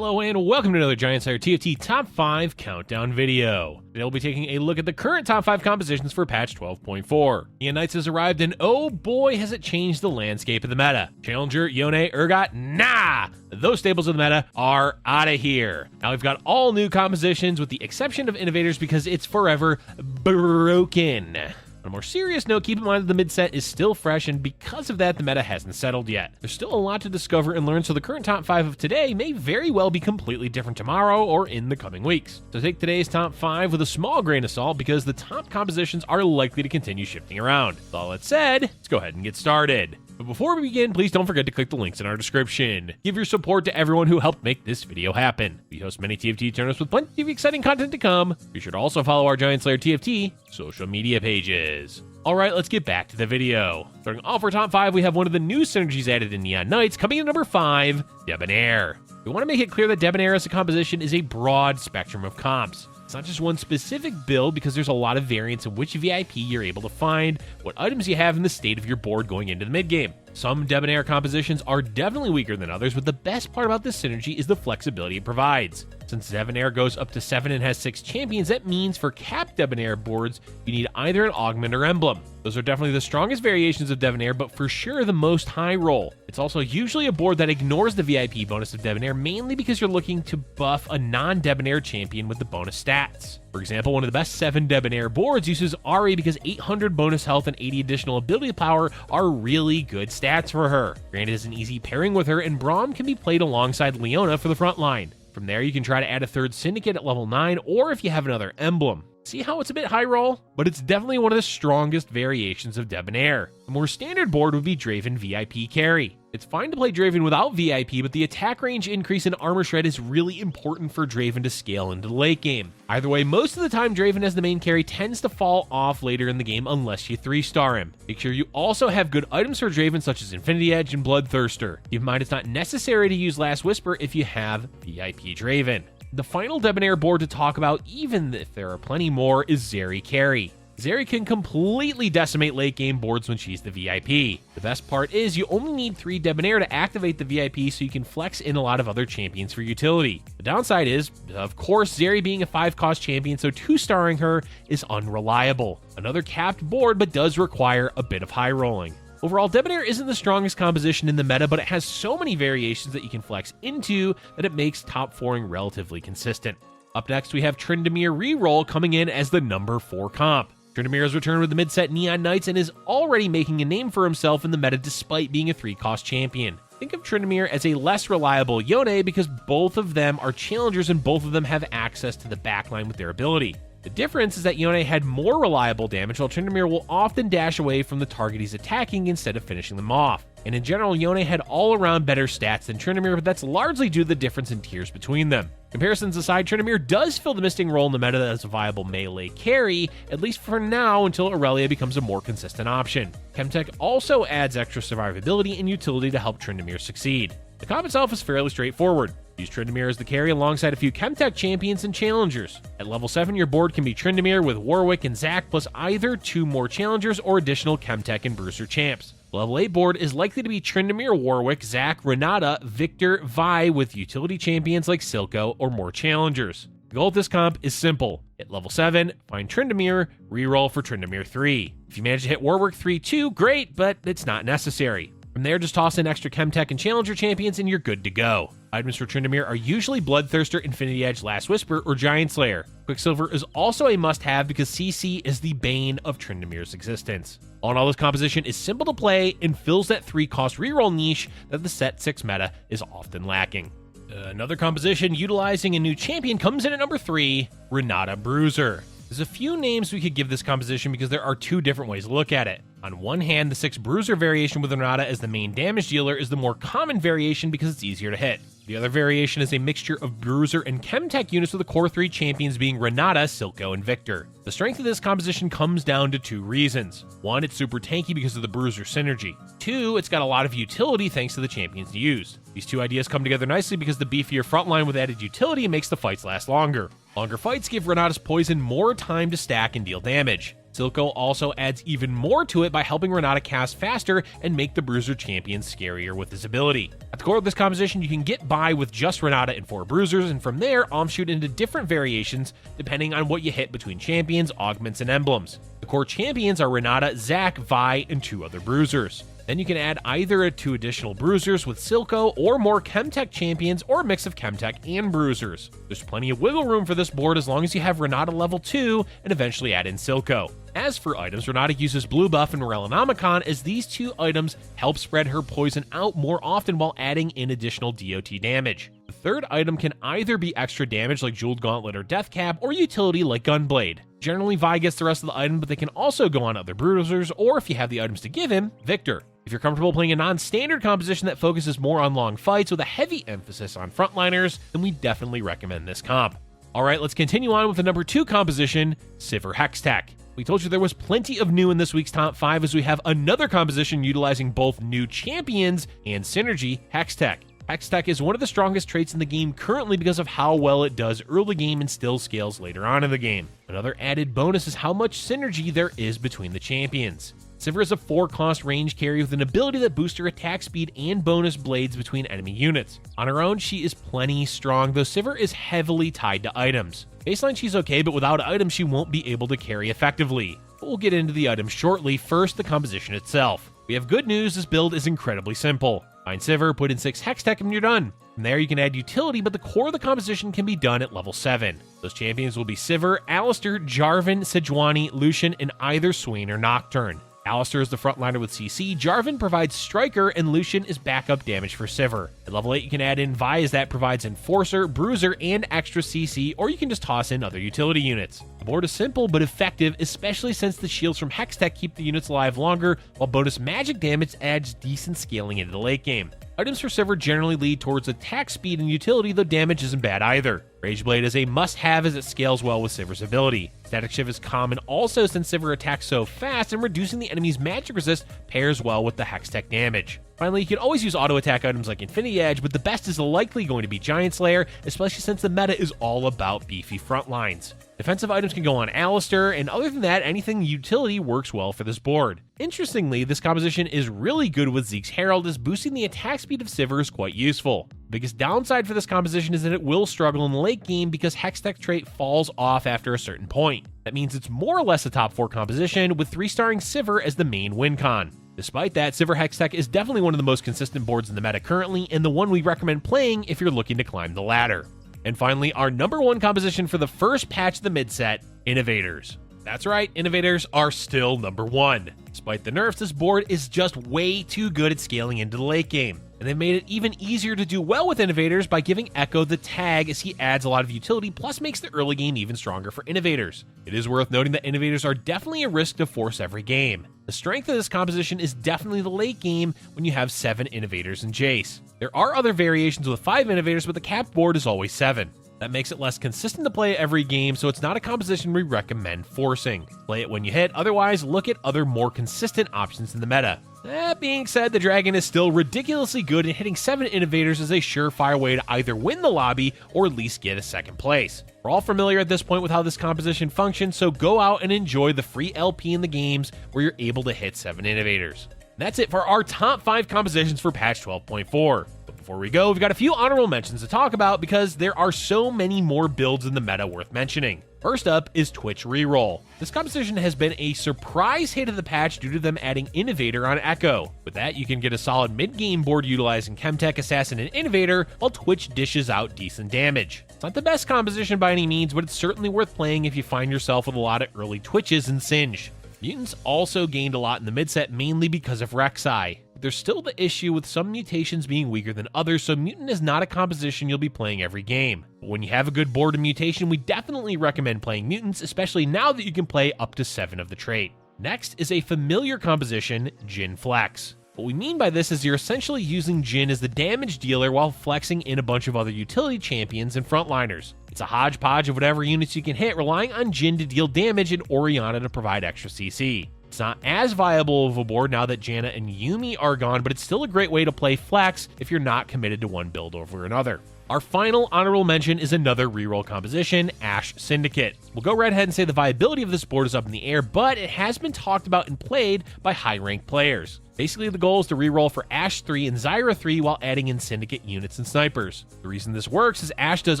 Hello and welcome to another GiantSlayerTV Top 5 Countdown video. Today we'll be taking a look at the current Top 5 compositions for patch 12.4. Yone has arrived and oh boy has it changed the landscape of the meta. Challenger, Yone, Urgot, nah! Those staples of the meta are out of here. Now we've got all new compositions with the exception of Innovators because it's forever broken. On a more serious note, keep in mind that the mid-set is still fresh, and because of that, the meta hasn't settled yet. There's still a lot to discover and learn, so the current top 5 of today may very well be completely different tomorrow or in the coming weeks. So take today's top 5 with a small grain of salt because the top compositions are likely to continue shifting around. With all that said, let's go ahead and get started. But before we begin, please don't forget to click the links in our description. Give your support to everyone who helped make this video happen. We host many TFT tournaments with plenty of exciting content to come. Be sure to also follow our GiantSlayerTV social media pages. Alright, let's get back to the video. Starting off our top 5, we have one of the new synergies added in Neon Knights, coming in number 5, Debonair. We want to make it clear that Debonair as a composition is a broad spectrum of comps. It's not just one specific build because there's a lot of variance in which VIP you're able to find, what items you have, and the state of your board going into the mid game. Some Debonair compositions are definitely weaker than others, but the best part about this synergy is the flexibility it provides. Since Debonair goes up to 7 and has 6 champions, that means for capped Debonair boards, you need either an augment or emblem. Those are definitely the strongest variations of Debonair, but for sure the most high roll. It's also usually a board that ignores the VIP bonus of Debonair, mainly because you're looking to buff a non-Debonair champion with the bonus stats. For example, one of the best 7 Debonair boards uses Ari because 800 bonus health and 80 additional ability power are really good stats for her. Granted, it's an easy pairing with her, and Braum can be played alongside Leona for the front line. From there, you can try to add a third Syndicate at level 9, or if you have another emblem. See how it's a bit high roll? But it's definitely one of the strongest variations of Debonair. A more standard board would be Draven VIP carry. It's fine to play Draven without VIP, but the attack range increase in armor shred is really important for Draven to scale into the late game. Either way, most of the time Draven as the main carry tends to fall off later in the game unless you 3-star him. Make sure you also have good items for Draven such as Infinity Edge and Bloodthirster. Keep in mind it's not necessary to use Last Whisper if you have VIP Draven. The final Debonair board to talk about, even if there are plenty more, is Zeri carry. Zeri can completely decimate late game boards when she's the VIP. The best part is you only need 3 Debonair to activate the VIP so you can flex in a lot of other champions for utility. The downside is, of course, Zeri being a 5-cost champion, so 2-starring her is unreliable. Another capped board, but does require a bit of high rolling. Overall, Debonair isn't the strongest composition in the meta, but it has so many variations that you can flex into that it makes top 4ing relatively consistent. Up next, we have Tryndamere Reroll coming in as the number 4 comp. Tryndamere has returned with the mid-set Neon Knights and is already making a name for himself in the meta despite being a 3-cost champion. Think of Tryndamere as a less reliable Yone because both of them are challengers and both of them have access to the backline with their ability. The difference is that Yone had more reliable damage, while Tryndamere will often dash away from the target he's attacking instead of finishing them off. And in general, Yone had all-around better stats than Tryndamere, but that's largely due to the difference in tiers between them. Comparisons aside, Tryndamere does fill the missing role in the meta as a viable melee carry, at least for now until Aurelia becomes a more consistent option. Hextech also adds extra survivability and utility to help Tryndamere succeed. The comp itself is fairly straightforward. Use Tryndamere as the carry alongside a few Chemtech champions and challengers. At level 7, your board can be Tryndamere with Warwick and Zac plus either 2 more challengers or additional Chemtech and Bruiser champs. The level 8 board is likely to be Tryndamere, Warwick, Zac, Renata, Victor, Vi with utility champions like Silco or more challengers. The goal of this comp is simple. At level 7, find Tryndamere, reroll for Tryndamere 3. If you manage to hit Warwick 3-2, great, but it's not necessary. From there, just toss in extra Chemtech and Challenger champions and you're good to go. Items for Tryndamere are usually Bloodthirster, Infinity Edge, Last Whisper, or Giant Slayer. Quicksilver is also a must-have because CC is the bane of Tryndamere's existence. All in all, this composition is simple to play and fills that 3-cost reroll niche that the set 6 meta is often lacking. Another composition utilizing a new champion comes in at number 3, Renata Bruiser. There's a few names we could give this composition because there are 2 different ways to look at it. On one hand, the 6 Bruiser variation with Renata as the main damage dealer is the more common variation because it's easier to hit. The other variation is a mixture of Bruiser and Chemtech units with the core 3 champions being Renata, Silco, and Victor. The strength of this composition comes down to 2 reasons. 1, it's super tanky because of the Bruiser synergy. 2, it's got a lot of utility thanks to the champions used. These 2 ideas come together nicely because the beefier frontline with added utility makes the fights last longer. Longer fights give Renata's poison more time to stack and deal damage. Silco also adds even more to it by helping Renata cast faster and make the Bruiser champion scarier with his ability. At the core of this composition, you can get by with just Renata and 4 Bruisers, and from there, offshoot into different variations depending on what you hit between champions, augments, and emblems. The core champions are Renata, Zac, Vi, and 2 other Bruisers. Then you can add either 2 additional Bruisers with Silco, or more Chemtech champions, or a mix of Chemtech and Bruisers. There's plenty of wiggle room for this board as long as you have Renata level 2 and eventually add in Silco. As for items, Renata uses Blue Buff and Morellonomicon, as these 2 items help spread her poison out more often while adding in additional DOT damage. The third item can either be extra damage like Jeweled Gauntlet or Death Cap, or utility like Gunblade. Generally, Vi gets the rest of the item, but they can also go on other Bruisers, or if you have the items to give him, Victor. If you're comfortable playing a non-standard composition that focuses more on long fights with a heavy emphasis on frontliners, then we definitely recommend this comp. Alright, let's continue on with the number 2 composition, Sivir Hextech. We told you there was plenty of new in this week's top 5, as we have another composition utilizing both new champions and synergy, Hextech. Hextech is one of the strongest traits in the game currently because of how well it does early game and still scales later on in the game. Another added bonus is how much synergy there is between the champions. Sivir is a 4-cost range carry with an ability that boosts her attack speed and bonus blades between enemy units. On her own, she is plenty strong, though Sivir is heavily tied to items. Baseline she's okay, but without items she won't be able to carry effectively. But we'll get into the items shortly. First, the composition itself. We have good news, this build is incredibly simple. Find Sivir, put in 6 Hextech, and you're done. From there you can add utility, but the core of the composition can be done at level 7. Those champions will be Sivir, Alistar, Jarvan, Sejuani, Lucian, and either Swain or Nocturne. Alistar is the frontliner with CC, Jarvan provides Striker, and Lucian is backup damage for Sivir. At level 8 you can add in Vi, as that provides Enforcer, Bruiser, and extra CC, or you can just toss in other utility units. The board is simple but effective, especially since the shields from Hextech keep the units alive longer, while bonus magic damage adds decent scaling into the late game. Items for Sivir generally lead towards attack speed and utility, though damage isn't bad either. Rageblade is a must-have as it scales well with Sivir's ability. Static Shift is common also since Sivir attacks so fast, and reducing the enemy's magic resist pairs well with the Hextech damage. Finally, you can always use auto-attack items like Infinity Edge, but the best is likely going to be Giant Slayer, especially since the meta is all about beefy front lines. Defensive items can go on Alistar, and other than that, anything utility works well for this board. Interestingly, this composition is really good with Zeke's Herald, as boosting the attack speed of Sivir is quite useful. The biggest downside for this composition is that it will struggle in the late game because Hextech trait falls off after a certain point. That means it's more or less a top 4 composition, with 3-starring Sivir as the main win con. Despite that, Sivir Hextech is definitely one of the most consistent boards in the meta currently, and the one we recommend playing if you're looking to climb the ladder. And finally, our number 1 composition for the first patch of the mid-set, Innovators. That's right, Innovators are still number 1. Despite the nerfs, this board is just way too good at scaling into the late game. And they've made it even easier to do well with Innovators by giving Echo the tag, as he adds a lot of utility plus makes the early game even stronger for Innovators. It is worth noting that Innovators are definitely a risk to force every game. The strength of this composition is definitely the late game when you have 7 Innovators and Jace. There are other variations with 5 Innovators, but the capped board is always 7. That makes it less consistent to play every game, so it's not a composition we recommend forcing. Play it when you hit, otherwise look at other more consistent options in the meta. That being said, the Dragon is still ridiculously good, and hitting 7 Innovators is a surefire way to either win the lobby or at least get a second place. We're all familiar at this point with how this composition functions, so go out and enjoy the free LP in the games where you're able to hit 7 Innovators. That's it for our top 5 compositions for patch 12.4. But before we go, we've got a few honorable mentions to talk about because there are so many more builds in the meta worth mentioning. First up is Twitch Reroll. This composition has been a surprise hit of the patch due to them adding Innovator on Echo. With that, you can get a solid mid-game board utilizing Chemtech, Assassin, and Innovator, while Twitch dishes out decent damage. It's not the best composition by any means, but it's certainly worth playing if you find yourself with a lot of early Twitches and Singe. Mutants also gained a lot in the mid-set, mainly because of Rek'Sai. There's still the issue with some mutations being weaker than others, so Mutant is not a composition you'll be playing every game. But when you have a good board of mutation, we definitely recommend playing Mutants, especially now that you can play up to 7 of the trait. Next is a familiar composition, Jhin Flex. What we mean by this is you're essentially using Jhin as the damage dealer while flexing in a bunch of other utility champions and frontliners. It's a hodgepodge of whatever units you can hit, relying on Jhin to deal damage and Orianna to provide extra CC. It's not as viable of a board now that Janna and Yuumi are gone, but it's still a great way to play Flex if you're not committed to one build over another. Our final honorable mention is another reroll composition, Ashe Syndicate. We'll go right ahead and say the viability of this board is up in the air, but it has been talked about and played by high-ranked players. Basically, the goal is to reroll for Ashe 3 and Zyra 3 while adding in Syndicate units and snipers. The reason this works is Ashe does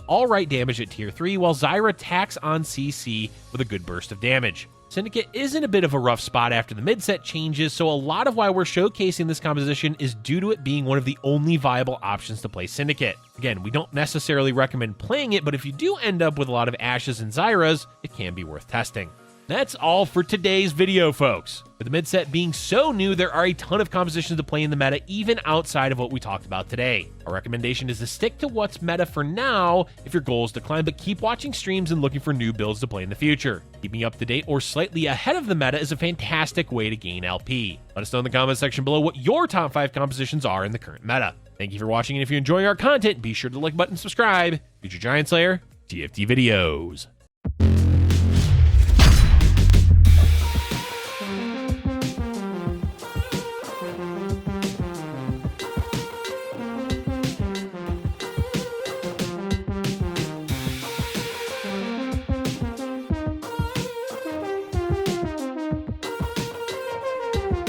alright damage at tier 3 while Zyra tacks on CC with a good burst of damage. Syndicate is in a bit of a rough spot after the mid-set changes, so a lot of why we're showcasing this composition is due to it being one of the only viable options to play Syndicate. Again, we don't necessarily recommend playing it, but if you do end up with a lot of Ashes and Zyras, it can be worth testing. That's all for today's video, folks. With the mid-set being so new, there are a ton of compositions to play in the meta, even outside of what we talked about today. Our recommendation is to stick to what's meta for now if your goal is to climb, but keep watching streams and looking for new builds to play in the future. Keeping up to date or slightly ahead of the meta is a fantastic way to gain LP. Let us know in the comments section below what your top 5 compositions are in the current meta. Thank you for watching, and if you're enjoying our content, be sure to like button and subscribe. Future Giant Slayer TFT videos.